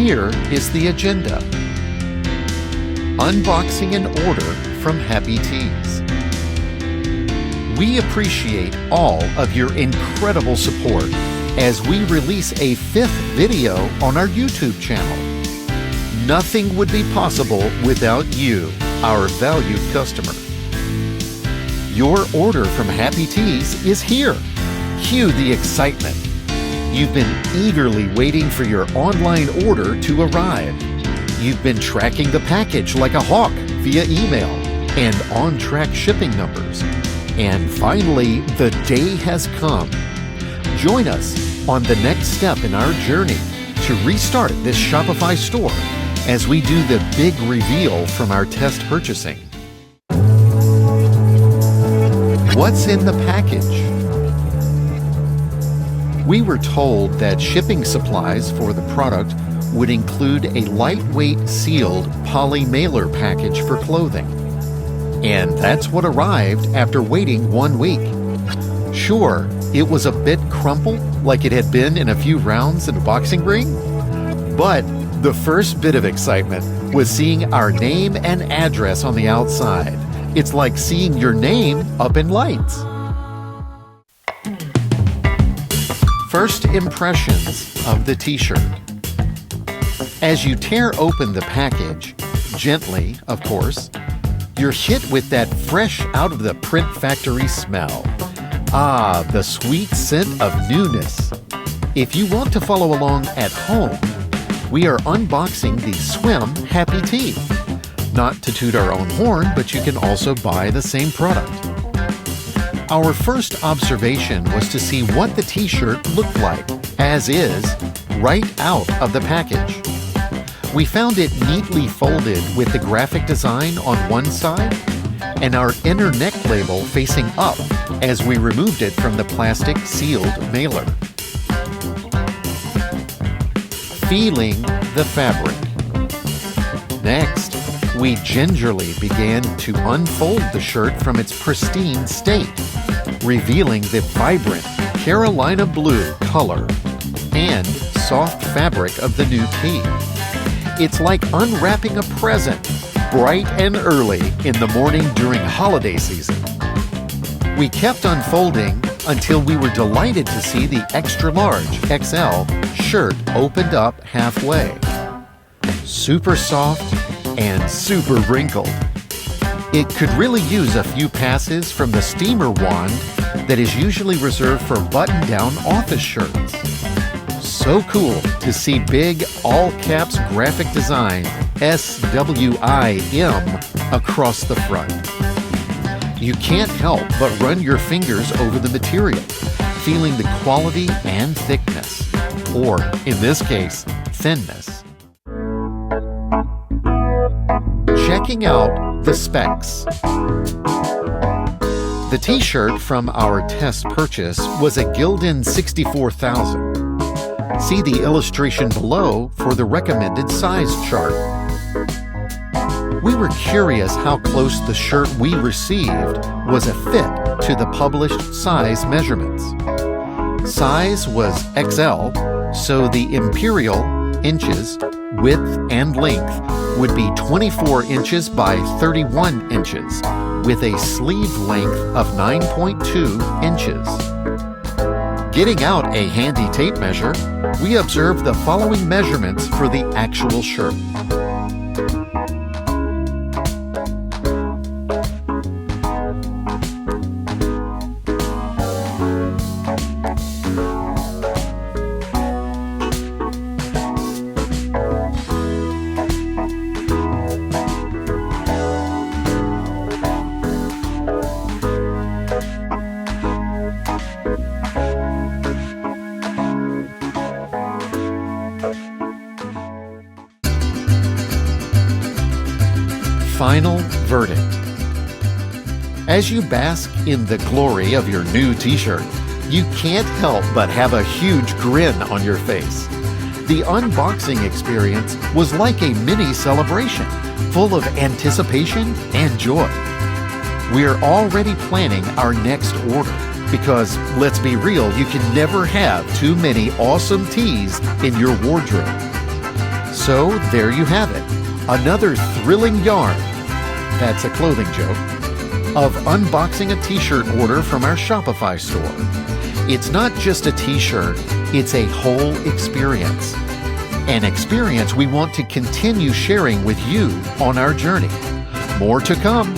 here is the agenda. Unboxing an order from Happy Tees. We appreciate all of your incredible support as we release a 5th video on our YouTube channel. Nothing would be possible without you, our valued customer. Your order from Happy Tees is here. Cue the excitement. You've been eagerly waiting for your online order to arrive. You've been tracking the package like a hawk via email and on-track shipping numbers. And finally, the day has come. Join us on the next step in our journey to restart this Shopify store as we do the big reveal from our test purchasing. What's in the package? We were told that shipping supplies for the product would include a lightweight sealed poly mailer package for clothing. And that's what arrived after waiting 1 week. Sure, it was a bit crumpled like it had been in a few rounds in a boxing ring, but the first bit of excitement was seeing our name and address on the outside. It's like seeing your name up in lights. First impressions of the t-shirt. As you tear open the package, gently, of course, you're hit with that fresh out of the print factory smell. Ah, the sweet scent of newness. If you want to follow along at home, we are unboxing the Swim Happy Tee. Not to toot our own horn, but you can also buy the same product. Our first observation was to see what the t-shirt looked like, as is, right out of the package. We found it neatly folded with the graphic design on one side and our inner neck label facing up as we removed it from the plastic sealed mailer. Feeling the fabric. Next, we gingerly began to unfold the shirt from its pristine state, revealing the vibrant Carolina blue color and soft fabric of the new tee. It's like unwrapping a present, bright and early in the morning during holiday season. We kept unfolding until we were delighted to see the extra large XL shirt opened up halfway. Super soft and super wrinkled. It could really use a few passes from the steamer wand that is usually reserved for button-down office shirts. So cool to see big, all-caps graphic design SWIM across the front. You can't help but run your fingers over the material, feeling the quality and thickness, or in this case, thinness. Checking out the specs. The t-shirt from our test purchase was a Gildan 64,000. See the illustration below for the recommended size chart. We were curious how close the shirt we received was a fit to the published size measurements. Size was XL, so the imperial inches, width and length would be 24 inches by 31 inches, with a sleeve length of 9.2 inches. Getting out a handy tape measure, we observed the following measurements for the actual shirt. Final verdict. As you bask in the glory of your new t-shirt, you can't help but have a huge grin on your face. The unboxing experience was like a mini celebration, full of anticipation and joy. We're already planning our next order because, let's be real, you can never have too many awesome tees in your wardrobe. So there you have it, another thrilling yarn, that's a clothing joke, of unboxing a t-shirt order from our Shopify store. It's not just a t-shirt, it's a whole experience. An experience we want to continue sharing with you on our journey. More to come.